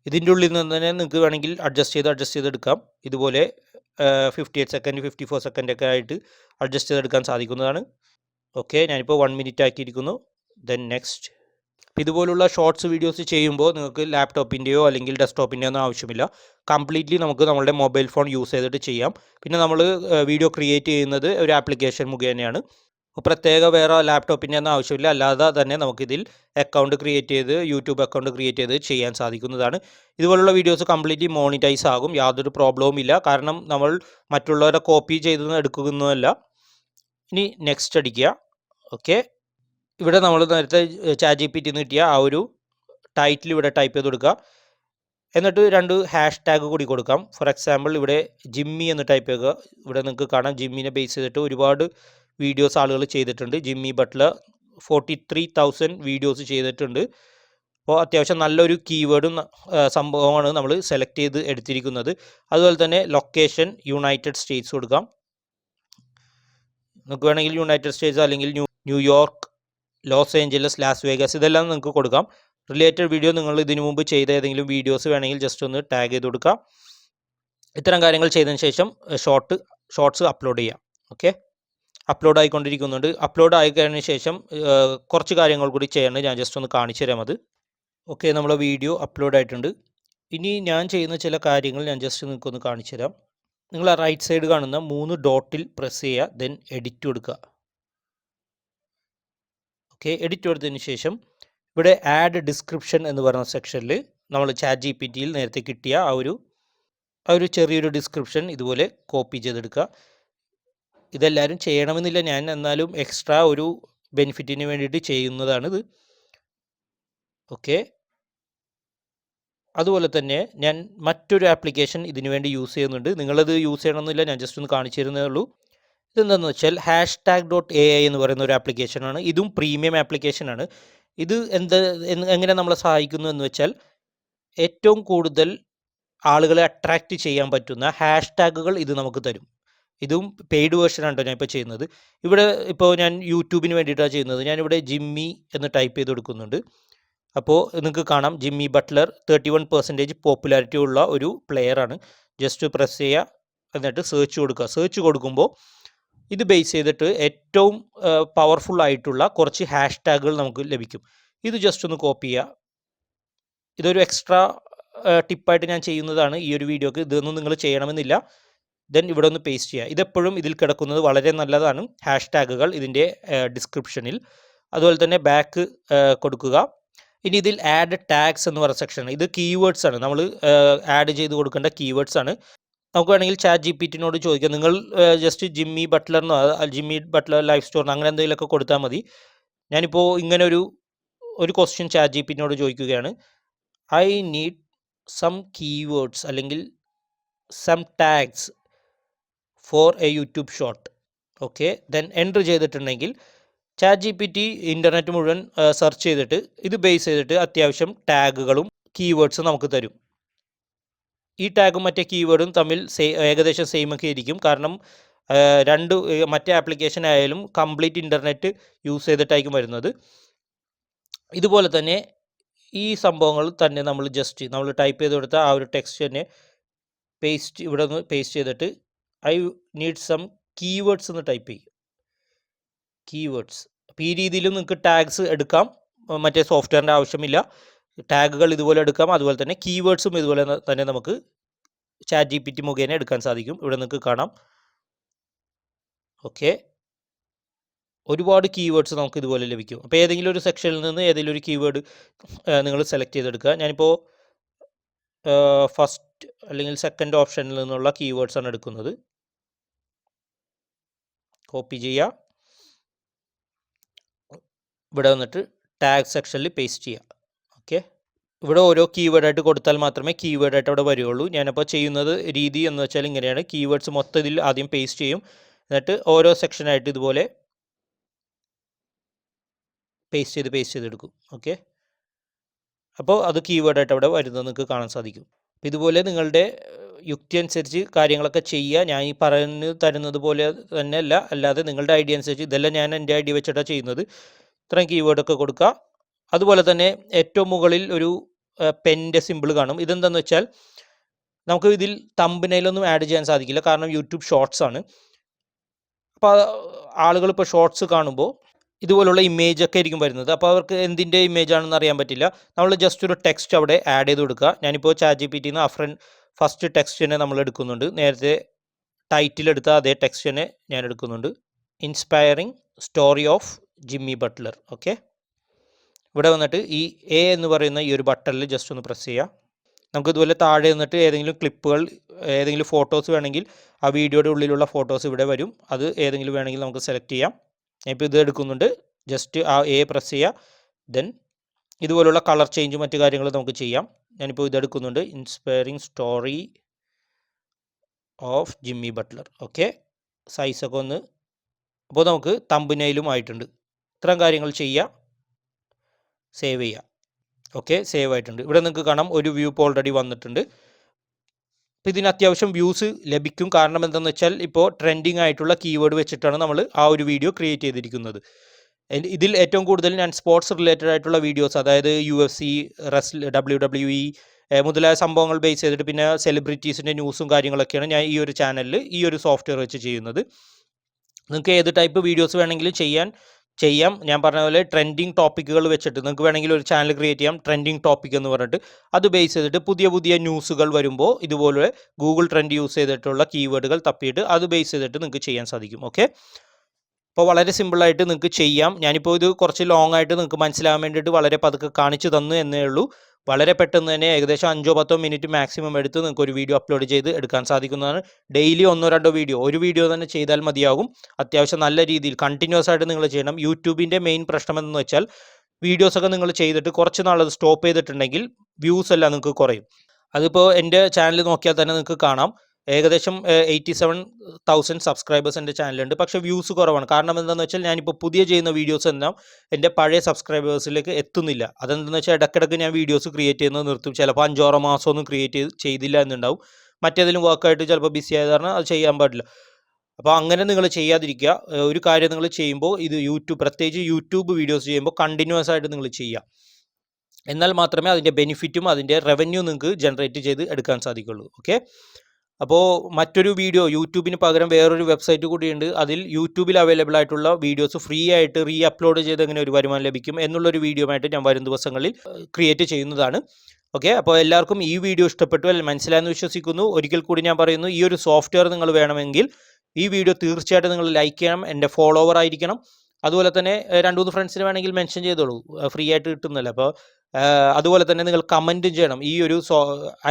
ഇതിൻ്റെ ഉള്ളിൽ നിന്ന് തന്നെ നിങ്ങൾക്ക് വേണമെങ്കിൽ അഡ്ജസ്റ്റ് ചെയ്തെടുക്കാം. ഇതുപോലെ 58 സെക്കൻഡ് 54 സെക്കൻഡ് ഒക്കെ ആയിട്ട് അഡ്ജസ്റ്റ് ചെയ്തെടുക്കാൻ സാധിക്കുന്നതാണ്. ഓക്കെ, ഞാനിപ്പോൾ 1 മിനിറ്റ് ആക്കിയിരിക്കുന്നു. Then next. ഇതുപോലുള്ള ഷോർട്സ് വീഡിയോസ് ചെയ്യുമ്പോൾ നിങ്ങൾക്ക് ലാപ്ടോപ്പിൻ്റെയോ അല്ലെങ്കിൽ ഡെസ്ക്ടോപ്പിൻ്റെയോ ഒന്നും ആവശ്യമില്ല. കംപ്ലീറ്റ്ലി നമുക്ക് നമ്മുടെ മൊബൈൽ ഫോൺ യൂസ് ചെയ്തിട്ട് ചെയ്യാം. പിന്നെ നമ്മൾ വീഡിയോ ക്രിയേറ്റ് ചെയ്യുന്നത് ഒരു ആപ്ലിക്കേഷൻ മുഖേനയാണ്. പ്രത്യേക വേറെ ലാപ്ടോപ്പിൻ്റെ ഒന്നും ആവശ്യമില്ല. അല്ലാതെ തന്നെ നമുക്കിതിൽ അക്കൗണ്ട് ക്രിയേറ്റ് ചെയ്ത് യൂട്യൂബ് അക്കൗണ്ട് ക്രിയേറ്റ് ചെയ്ത് ചെയ്യാൻ സാധിക്കുന്നതാണ്. ഇതുപോലുള്ള വീഡിയോസ് കംപ്ലീറ്റ്ലി മോണിറ്റൈസ് ആകും, യാതൊരു പ്രോബ്ലവും ഇല്ല. കാരണം നമ്മൾ മറ്റുള്ളവരെ കോപ്പി ചെയ്ത് എടുക്കുന്നതല്ല. ഇനി നെക്സ്റ്റ് അടിക്കുക. ഓക്കെ, ഇവിടെ നമ്മൾ നേരത്തെ ChatGPT നിന്ന് കിട്ടിയ ആ ഒരു ടൈറ്റിൽ ഇവിടെ ടൈപ്പ് ചെയ്ത് കൊടുക്കുക. എന്നിട്ട് 2 ഹാഷ് ടാഗ് കൂടി കൊടുക്കാം. ഫോർ എക്സാമ്പിൾ ഇവിടെ ജിമ്മി എന്ന് ടൈപ്പ് ചെയ്യുക. ഇവിടെ നിങ്ങൾക്ക് കാണാം ജിമ്മിനെ ബേസ് ചെയ്തിട്ട് ഒരുപാട് വീഡിയോസ് ആളുകൾ ചെയ്തിട്ടുണ്ട്. ജിമ്മി ബട്ട്ലർ 43,000 വീഡിയോസ് ചെയ്തിട്ടുണ്ട്. അപ്പോൾ അത്യാവശ്യം നല്ലൊരു കീവേഡും സംഭവമാണ് നമ്മൾ സെലക്ട് ചെയ്ത് എടുത്തിരിക്കുന്നത്. അതുപോലെ തന്നെ ലൊക്കേഷൻ യുണൈറ്റഡ് സ്റ്റേറ്റ്സ് കൊടുക്കാം. നിങ്ങൾക്ക് വേണമെങ്കിൽ യുണൈറ്റഡ് സ്റ്റേറ്റ്സ് അല്ലെങ്കിൽ New York, Los Angeles, Las Vegas ഇതെല്ലാം നിങ്ങൾക്ക് കൊടുക്കാം. റിലേറ്റഡ് വീഡിയോ നിങ്ങൾ ഇതിനു മുമ്പ് ചെയ്ത ഏതെങ്കിലും വീഡിയോസ് വേണമെങ്കിൽ ജസ്റ്റ് ഒന്ന് ടാഗ് ചെയ്ത് കൊടുക്കാം. ഇത്തരം കാര്യങ്ങൾ ചെയ്തതിന് ശേഷം ഷോർട്സ് അപ്ലോഡ് ചെയ്യാം. ഓക്കെ, അപ്ലോഡ് ആയിക്കൊണ്ടിരിക്കുന്നുണ്ട്. അപ്ലോഡ് ആയി കഴിഞ്ഞ ശേഷം കുറച്ച് കാര്യങ്ങൾ കൂടി ചെയ്യണം. ഞാൻ ജസ്റ്റ് ഒന്ന് കാണിച്ചു തരാം അത്. ഓക്കെ, നമ്മളെ വീഡിയോ അപ്ലോഡ് ആയിട്ടുണ്ട്. ഇനി ഞാൻ ചെയ്യുന്ന ചില കാര്യങ്ങൾ ഞാൻ ജസ്റ്റ് നിങ്ങൾക്കൊന്ന് കാണിച്ചു തരാം. നിങ്ങൾ ആ റൈറ്റ് സൈഡ് കാണുന്ന 3 ഡോട്ടിൽ പ്രസ് ചെയ്യുക. ദെൻ എഡിറ്റ് കൊടുക്കുക. ഓക്കെ, എഡിറ്റ് കൊടുത്തതിന് ശേഷം ഇവിടെ ആഡ് ഡിസ്ക്രിപ്ഷൻ എന്ന് പറയുന്ന സെക്ഷനിൽ നമ്മൾ ChatGPTയിൽ നേരത്തെ കിട്ടിയ ആ ഒരു ചെറിയൊരു ഡിസ്ക്രിപ്ഷൻ ഇതുപോലെ കോപ്പി ചെയ്തെടുക്കുക. ഇതെല്ലാവരും ചെയ്യണമെന്നില്ല, ഞാൻ എന്നാലും എക്സ്ട്രാ ഒരു ബെനിഫിറ്റിന് വേണ്ടിയിട്ട് ചെയ്യുന്നതാണിത്. ഓക്കെ, അതുപോലെ തന്നെ ഞാൻ മറ്റൊരു ആപ്ലിക്കേഷൻ ഇതിനു വേണ്ടി യൂസ് ചെയ്യുന്നുണ്ട്. നിങ്ങളത് യൂസ് ചെയ്യണമെന്നില്ല, ഞാൻ ജസ്റ്റ് ഒന്ന് കാണിച്ചു തരുന്നേ ഉള്ളൂ. ഇതെന്താണെന്ന് വെച്ചാൽ #AI എന്ന് പറയുന്ന ഒരു ആപ്ലിക്കേഷനാണ്. ഇതും പ്രീമിയം ആപ്ലിക്കേഷനാണ്. ഇത് എങ്ങനെ നമ്മളെ സഹായിക്കുന്നു എന്ന് വെച്ചാൽ ഏറ്റവും കൂടുതൽ ആളുകളെ അട്രാക്റ്റ് ചെയ്യാൻ പറ്റുന്ന ഹാഷ്ടാഗുകൾ ഇത് നമുക്ക് തരും. ഇതും പെയ്ഡ് വേർഷനാണ് കേട്ടോ ഞാനിപ്പോൾ ചെയ്യുന്നത്. ഇവിടെ ഇപ്പോൾ ഞാൻ യൂട്യൂബിന് വേണ്ടിയിട്ടാണ് ചെയ്യുന്നത്. ഞാനിവിടെ ജിമ്മി എന്ന് ടൈപ്പ് ചെയ്ത് കൊടുക്കുന്നുണ്ട്. അപ്പോൾ നിങ്ങൾക്ക് കാണാം ജിമ്മി ബട്ട്ലർ 31% പോപ്പുലാരിറ്റി ഉള്ള ഒരു പ്ലെയറാണ്. ജസ്റ്റ് പ്രസ് ചെയ്യുക, എന്നിട്ട് സെർച്ച് കൊടുക്കുക. സെർച്ച് കൊടുക്കുമ്പോൾ ഇത് ബേസ് ചെയ്തിട്ട് ഏറ്റവും പവർഫുൾ ആയിട്ടുള്ള കുറച്ച് ഹാഷ്ടാഗുകൾ നമുക്ക് ലഭിക്കും. ഇത് ജസ്റ്റ് ഒന്ന് കോപ്പി ചെയ്യുക. ഇതൊരു എക്സ്ട്രാ ടിപ്പായിട്ട് ഞാൻ ചെയ്യുന്നതാണ് ഈ ഒരു വീഡിയോക്ക്. ഇതൊന്നും നിങ്ങൾ ചെയ്യണമെന്നില്ല. ദെൻ ഇവിടെ ഒന്ന് പേസ്റ്റ് ചെയ്യുക. ഇതെപ്പോഴും ഇതിൽ കിടക്കുന്നത് വളരെ നല്ലതാണ്, ഹാഷ്ടാഗുകൾ ഇതിൻ്റെ ഡിസ്ക്രിപ്ഷനിൽ. അതുപോലെ തന്നെ ബാക്ക് കൊടുക്കുക. ഇനി ഇതിൽ ആഡ് ടാഗ്സ് എന്ന് പറയുന്ന സെക്ഷനാണ്. ഇത് കീവേഡ്സ് ആണ്, നമ്മൾ ആഡ് ചെയ്ത് കൊടുക്കേണ്ട കീവേഡ്സ് ആണ്. നമുക്ക് വേണമെങ്കിൽ ChatGPT-നോട് ചോദിക്കാം. നിങ്ങൾ ജസ്റ്റ് ജിമ്മി ബട്ട്ലറിനോ ജിമ്മി ബട്ട്ലർ ലൈഫ് സ്റ്റോറിനോ അങ്ങനെ എന്തെങ്കിലുമൊക്കെ കൊടുത്താൽ മതി. ഞാനിപ്പോൾ ഇങ്ങനെ ഒരു ക്വസ്റ്റ്യൻ ChatGPT-നോട് ചോദിക്കുകയാണ്. ഐ നീഡ് സം കീവേഡ്സ് അല്ലെങ്കിൽ some tags for a YouTube short. Okay, then enter ചെയ്തിട്ടുണ്ടെങ്കിൽ ChatGPT ഇൻ്റർനെറ്റ് മുഴുവൻ സെർച്ച് ചെയ്തിട്ട് ഇത് ബേസ് ചെയ്തിട്ട് അത്യാവശ്യം ടാഗുകളും കീവേഡ്സും നമുക്ക് തരും. ഈ ടാഗും മറ്റേ കീവേഡും തമ്മിൽ ഏകദേശം സെയിം ഒക്കെ ഇരിക്കും. കാരണം മറ്റേ ആപ്ലിക്കേഷൻ ആയാലും കംപ്ലീറ്റ് ഇൻ്റർനെറ്റ് യൂസ് ചെയ്തിട്ടായിരിക്കും വരുന്നത്. ഇതുപോലെ തന്നെ ഈ സംഭവങ്ങൾ തന്നെ നമ്മൾ ടൈപ്പ് ചെയ്ത് കൊടുത്ത ആ ഒരു ടെക്സ്റ്റ് തന്നെ ഇവിടെ നിന്ന് പേസ്റ്റ് ചെയ്തിട്ട് ഐ നീഡ് സം കീവേഡ്സ് എന്ന് ടൈപ്പ് ചെയ്യും. കീവേഡ്സ്. അപ്പോൾ ഈ രീതിയിലും നിങ്ങൾക്ക് ടാഗ്സ് എടുക്കാം. മറ്റേ സോഫ്റ്റ്വെയറിൻ്റെ ആവശ്യമില്ല. ടാഗുകൾ ഇതുപോലെ എടുക്കാം. അതുപോലെ തന്നെ കീവേഡ്സും ഇതുപോലെ തന്നെ നമുക്ക് ChatGPT മുഖേന എടുക്കാൻ സാധിക്കും. ഇവിടെ നിങ്ങൾക്ക് കാണാം. ഓക്കെ, ഒരുപാട് കീവേഡ്സ് നമുക്ക് ഇതുപോലെ ലഭിക്കും. അപ്പോൾ ഏതെങ്കിലും ഒരു സെക്ഷനിൽ നിന്ന് ഏതെങ്കിലും ഒരു കീവേഡ് നിങ്ങൾ സെലക്ട് ചെയ്തെടുക്കുക. ഞാനിപ്പോൾ ഫസ്റ്റ് അല്ലെങ്കിൽ സെക്കൻഡ് ഓപ്ഷനിൽ നിന്നുള്ള കീവേഡ്സ് ആണ് എടുക്കുന്നത്. കോപ്പി ചെയ്യുക, ഇവിടെ വന്നിട്ട് ടാഗ് സെക്ഷനിൽ പേസ്റ്റ് ചെയ്യുക. ഓക്കെ, ഇവിടെ ഓരോ കീവേഡായിട്ട് കൊടുത്താൽ മാത്രമേ കീവേഡായിട്ട് അവിടെ വരികയുള്ളൂ. ഞാനപ്പോൾ ചെയ്യുന്നത് രീതി എന്ന് വെച്ചാൽ ഇങ്ങനെയാണ്. കീവേഡ്സ് മൊത്തത്തിൽ ആദ്യം പേസ്റ്റ് ചെയ്യും, എന്നിട്ട് ഓരോ സെക്ഷനായിട്ട് ഇതുപോലെ പേസ്റ്റ് ചെയ്തെടുക്കും. ഓക്കെ, അപ്പോൾ അത് കീവേഡായിട്ട് അവിടെ വരുന്നത് നിങ്ങൾക്ക് കാണാൻ സാധിക്കും. അപ്പോൾ ഇതുപോലെ നിങ്ങളുടെ യുക്തി അനുസരിച്ച് കാര്യങ്ങളൊക്കെ ചെയ്യുക. ഞാൻ ഈ പറഞ്ഞു തരുന്നത് പോലെ തന്നെ അല്ലാതെ നിങ്ങളുടെ ഐഡിയ അനുസരിച്ച്. ഇതെല്ലാം ഞാൻ എൻ്റെ ഐഡിയ വെച്ചിട്ടാണ് ചെയ്യുന്നത്. ഇത്രയും കീവേഡൊക്കെ കൊടുക്കുക. അതുപോലെ തന്നെ ഏറ്റവും മുകളിൽ ഒരു പെൻ്റെ സിമ്പിൾ കാണും. ഇതെന്താണെന്ന് വെച്ചാൽ നമുക്ക് ഇതിൽ തമ്പനെയിലൊന്നും ആഡ് ചെയ്യാൻ സാധിക്കില്ല, കാരണം യൂട്യൂബ് ഷോർട്സ് ആണ്. അപ്പോൾ ആളുകൾ ഇപ്പോൾ ഷോർട്സ് കാണുമ്പോൾ ഇതുപോലുള്ള ഇമേജ് ഒക്കെ ആയിരിക്കും വരുന്നത്. അപ്പോൾ അവർക്ക് എന്തിൻ്റെ ഇമേജ് ആണെന്ന് അറിയാൻ പറ്റില്ല. നമ്മൾ ജസ്റ്റ് ഒരു ടെക്സ്റ്റ് അവിടെ ആഡ് ചെയ്ത് കൊടുക്കുക. ഞാനിപ്പോൾ ChatGPT-ന്ന് ഫസ്റ്റ് ടെക്സ്റ്റിനെ നമ്മൾ എടുക്കുന്നുണ്ട്. നേരത്തെ ടൈറ്റിൽ എടുത്ത അതേ ടെക്സ്റ്റിനെ ഞാൻ എടുക്കുന്നുണ്ട്. Inspiring story of Jimmy Butler. Okay, ഇവിടെ വന്നിട്ട് ഈ A എന്ന് പറയുന്ന ഈ ഒരു ബട്ടണിൽ ജസ്റ്റ് ഒന്ന് പ്രസ് ചെയ്യുക. നമുക്കിതുപോലെ താഴെ നിന്നിട്ട് ഏതെങ്കിലും ക്ലിപ്പുകൾ, ഏതെങ്കിലും ഫോട്ടോസ് വേണമെങ്കിൽ ആ വീഡിയോയുടെ ഉള്ളിലുള്ള ഫോട്ടോസ് ഇവിടെ വരും. അത് ഏതെങ്കിലും വേണമെങ്കിൽ നമുക്ക് സെലക്ട് ചെയ്യാം. ഞാനിപ്പോൾ ഇത് എടുക്കുന്നുണ്ട്. ജസ്റ്റ് ആ A പ്രസ് ചെയ്യുക. ദെൻ ഇതുപോലുള്ള കളർ ചേഞ്ച് മറ്റു കാര്യങ്ങൾ നമുക്ക് ചെയ്യാം. ഞാനിപ്പോൾ ഇതെടുക്കുന്നുണ്ട്. Inspiring story of Jimmy Butler. Okay, സൈസൊക്കെ ഒന്ന്. അപ്പോൾ നമുക്ക് തമ്പനെയിലും ആയിട്ടുണ്ട്. ഇത്തരം കാര്യങ്ങൾ ചെയ്യുക, സേവ് ചെയ്യുക. ഓക്കെ, സേവ് ആയിട്ടുണ്ട്. ഇവിടെ നിങ്ങൾക്ക് കാണാം ഒരു വ്യൂ ഇപ്പോൾ ഓൾറെഡി വന്നിട്ടുണ്ട്. അപ്പോൾ ഇതിന് അത്യാവശ്യം വ്യൂസ് ലഭിക്കും. കാരണം എന്താണെന്ന് വെച്ചാൽ ഇപ്പോൾ ട്രെൻഡിങ് ആയിട്ടുള്ള കീവേഡ് വെച്ചിട്ടാണ് നമ്മൾ ആ ഒരു വീഡിയോ ക്രിയേറ്റ് ചെയ്തിരിക്കുന്നത്. ഇതിൽ ഏറ്റവും കൂടുതൽ ഞാൻ സ്പോർട്സ് റിലേറ്റഡ് ആയിട്ടുള്ള വീഡിയോസ്, അതായത് UFC, WWE മുതലായ സംഭവങ്ങൾ ബേസ് ചെയ്തിട്ട്, പിന്നെ സെലിബ്രിറ്റീസിൻ്റെ ന്യൂസും കാര്യങ്ങളൊക്കെയാണ് ഞാൻ ഈ ഒരു ചാനലിൽ ഈ ഒരു സോഫ്റ്റ്വെയർ വെച്ച് ചെയ്യുന്നത്. നിങ്ങൾക്ക് ഏത് ടൈപ്പ് വീഡിയോസ് വേണമെങ്കിലും ചെയ്യാം. ഞാൻ പറഞ്ഞ പോലെ ട്രെൻഡിങ് ടോപ്പിക്കുകൾ വെച്ചിട്ട് നിങ്ങൾക്ക് വേണമെങ്കിൽ ഒരു ചാനൽ ക്രിയേറ്റ് ചെയ്യാം, ട്രെൻഡിങ് ടോപ്പിക് എന്ന് പറഞ്ഞിട്ട്. അത് ബേസ് ചെയ്തിട്ട് പുതിയ ന്യൂസുകൾ വരുമ്പോൾ ഇതുപോലെ ഗൂഗിൾ ട്രെൻഡ് യൂസ് ചെയ്തിട്ടുള്ള കീവേഡുകൾ തപ്പിയിട്ട് അത് ബേസ് ചെയ്തിട്ട് നിങ്ങൾക്ക് ചെയ്യാൻ സാധിക്കും. ഓക്കെ, അപ്പോൾ വളരെ സിമ്പിളായിട്ട് നിങ്ങൾക്ക് ചെയ്യാം. ഞാനിപ്പോൾ ഇത് കുറച്ച് ലോങ് ആയിട്ട് നിങ്ങൾക്ക് മനസ്സിലാകാൻ വേണ്ടിയിട്ട് വളരെ പതുക്കെ കാണിച്ചു തന്നു എന്നേ ഉള്ളൂ. വളരെ പെട്ടെന്ന് തന്നെ ഏകദേശം 5-10 മിനിറ്റ് മാക്സിമം എടുത്ത് നിങ്ങൾക്ക് ഒരു വീഡിയോ അപ്ലോഡ് ചെയ്ത് എടുക്കാൻ സാധിക്കുന്നതാണ്. ഡെയിലി 1-2 വീഡിയോ, ഒരു വീഡിയോ തന്നെ ചെയ്താൽ മതിയാകും. അത്യാവശ്യം നല്ല രീതിയിൽ കണ്ടിന്യൂസ് ആയിട്ട് നിങ്ങൾ ചെയ്യണം. യൂട്യൂബിൻ്റെ മെയിൻ പ്രശ്നം എന്ന് വെച്ചാൽ വീഡിയോസൊക്കെ നിങ്ങൾ ചെയ്തിട്ട് കുറച്ച് നാളത് സ്റ്റോപ്പ് ചെയ്തിട്ടുണ്ടെങ്കിൽ വ്യൂസ് എല്ലാം നിങ്ങൾക്ക് കുറയും. അതിപ്പോൾ എൻ്റെ ചാനൽ നോക്കിയാൽ തന്നെ നിങ്ങൾക്ക് കാണാം, ഏകദേശം 87,000 സബ്സ്ക്രൈബേഴ്സ് എൻ്റെ ചാനലുണ്ട്. പക്ഷേ വ്യൂസ് കുറവാണ്. കാരണം എന്താണെന്ന് വെച്ചാൽ ഞാനിപ്പോൾ പുതിയ ചെയ്യുന്ന വീഡിയോസ് എല്ലാം എൻ്റെ പഴയ സബ്സ്ക്രൈബേഴ്സിലേക്ക് എത്തുന്നില്ല. അതെന്താണെന്ന് വെച്ചാൽ ഇടയ്ക്കിടയ്ക്ക് ഞാൻ വീഡിയോസ് ക്രിയേറ്റ് ചെയ്യുന്നത് നിർത്തും. ചിലപ്പോൾ 5-6 മാസമൊന്നും ചെയ്തില്ല എന്നുണ്ടാവും. മറ്റേതിലും വർക്കായിട്ട് ചിലപ്പോൾ ബിസി ആയത് കാരണം അത് ചെയ്യാൻ പാടില്ല. അപ്പോൾ അങ്ങനെ നിങ്ങൾ ചെയ്യാതിരിക്കുക. ഒരു കാര്യം നിങ്ങൾ ചെയ്യുമ്പോൾ ഇത് പ്രത്യേകിച്ച് യൂട്യൂബ് വീഡിയോസ് ചെയ്യുമ്പോൾ കണ്ടിന്യൂസ് ആയിട്ട് നിങ്ങൾ ചെയ്യുക. എന്നാൽ മാത്രമേ അതിൻ്റെ ബെനിഫിറ്റും അതിൻ്റെ റവന്യൂ നിങ്ങൾക്ക് ജനറേറ്റ് ചെയ്ത് എടുക്കാൻ സാധിക്കുള്ളൂ. ഓക്കെ, അപ്പോൾ മറ്റൊരു വീഡിയോ യൂട്യൂബിന് പകരം വേറൊരു വെബ്സൈറ്റ് കൂടിയുണ്ട്. അതിൽ യൂട്യൂബിൽ അവൈലബിൾ ആയിട്ടുള്ള വീഡിയോസ് ഫ്രീ ആയിട്ട് അപ്ലോഡ് ചെയ്ത് എങ്ങനെ ഒരു വരുമാനം ലഭിക്കും എന്നുള്ളൊരു വീഡിയോ ആയിട്ട് ഞാൻ വരും ദിവസങ്ങളിൽ ക്രിയേറ്റ് ചെയ്യുന്നതാണ്. ഓക്കെ, അപ്പോൾ എല്ലാവർക്കും ഈ വീഡിയോ ഇഷ്ടപ്പെട്ടു അല്ലെങ്കിൽ മനസ്സിലായെന്ന് വിശ്വസിക്കുന്നു. ഒരിക്കൽ കൂടി ഞാൻ പറയുന്നു, ഈ ഒരു സോഫ്റ്റ്വെയർ നിങ്ങൾ വേണമെങ്കിൽ ഈ വീഡിയോ തീർച്ചയായിട്ടും നിങ്ങൾ ലൈക്ക് ചെയ്യണം, എൻ്റെ ഫോളോവർ ആയിരിക്കണം. അതുപോലെ തന്നെ 2-3 ഫ്രണ്ട്സിന് വേണമെങ്കിൽ മെൻഷൻ ചെയ്തോളൂ, ഫ്രീ ആയിട്ട് കിട്ടുന്നില്ല. അപ്പോൾ അതുപോലെ തന്നെ നിങ്ങൾ കമൻറ്റും ചെയ്യണം. ഈ ഒരു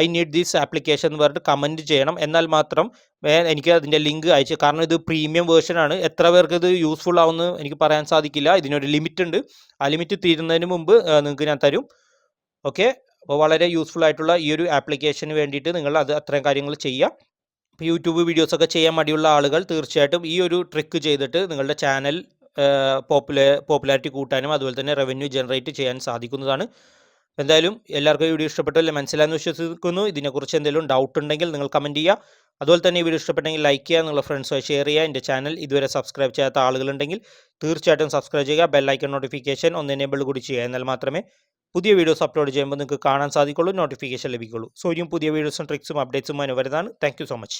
ഐ നീഡ് ദിസ് ആപ്ലിക്കേഷൻ എന്ന് പറഞ്ഞിട്ട് കമൻറ്റ് ചെയ്യണം. എന്നാൽ മാത്രം എനിക്ക് അതിൻ്റെ ലിങ്ക് അയച്ച്, കാരണം ഇത് പ്രീമിയം വേർഷനാണ്. എത്ര പേർക്ക് ഇത് യൂസ്ഫുൾ ആവുമെന്ന് എനിക്ക് പറയാൻ സാധിക്കില്ല. ഇതിനൊരു ലിമിറ്റ് ഉണ്ട്. ആ ലിമിറ്റ് തീരുന്നതിന് മുമ്പ് നിങ്ങൾക്ക് ഞാൻ തരും. ഓക്കെ, അപ്പോൾ വളരെ യൂസ്ഫുൾ ആയിട്ടുള്ള ഈ ഒരു ആപ്ലിക്കേഷന് വേണ്ടിയിട്ട് നിങ്ങൾ അത്രയും കാര്യങ്ങൾ ചെയ്യുക. ഇപ്പോൾ യൂട്യൂബ് വീഡിയോസൊക്കെ ചെയ്യാൻ മടിയുള്ള ആളുകൾ തീർച്ചയായിട്ടും ഈ ഒരു ട്രിക്ക് ചെയ്തിട്ട് നിങ്ങളുടെ ചാനൽ പോപ്പുലാരിറ്റി കൂട്ടാനും അതുപോലെ തന്നെ റവന്യൂ ജനറേറ്റ് ചെയ്യാൻ സാധിക്കുന്നതാണ്. എന്തായാലും എല്ലാവർക്കും ഈ വീഡിയോ ഇഷ്ടപ്പെട്ടല്ലേ, മനസ്സിലായെന്ന് വിശ്വസിക്കുന്നു. ഇതിനെക്കുറിച്ച് എന്തെങ്കിലും ഡൗട്ട് ഉണ്ടെങ്കിൽ നിങ്ങൾ കമൻറ്റ് ചെയ്യുക. അതുപോലെ തന്നെ ഈ വീഡിയോ ഇഷ്ടപ്പെട്ടെങ്കിൽ ലൈക്ക് ചെയ്യുക, നിങ്ങളുടെ ഫ്രണ്ട്സുമായി ഷെയർ ചെയ്യുക. എൻ്റെ ചാനൽ ഇതുവരെ സബ്സ്ക്രൈബ് ചെയ്യാത്ത ആളുകളുണ്ടെങ്കിൽ തീർച്ചയായിട്ടും സബ്സ്ക്രൈബ് ചെയ്യുക. ബെല്ലൈക്കൺ നോട്ടിഫിക്കേഷൻ ഒന്ന് എനേബിൾ കൂടി ചെയ്യുക. എന്നാൽ മാത്രമേ പുതിയ വീഡിയോസ് അപ്ലോഡ് ചെയ്യുമ്പോൾ നിങ്ങൾക്ക് കാണാൻ സാധിക്കുള്ളൂ, നോട്ടിഫിക്കേഷൻ ലഭിക്കുള്ളൂ. സോ ഇനിയും പുതിയ വീഡിയോസും ട്രിക്സും അപ്ഡേറ്റ്സും വരുന്നതാണ്. Thank you so much.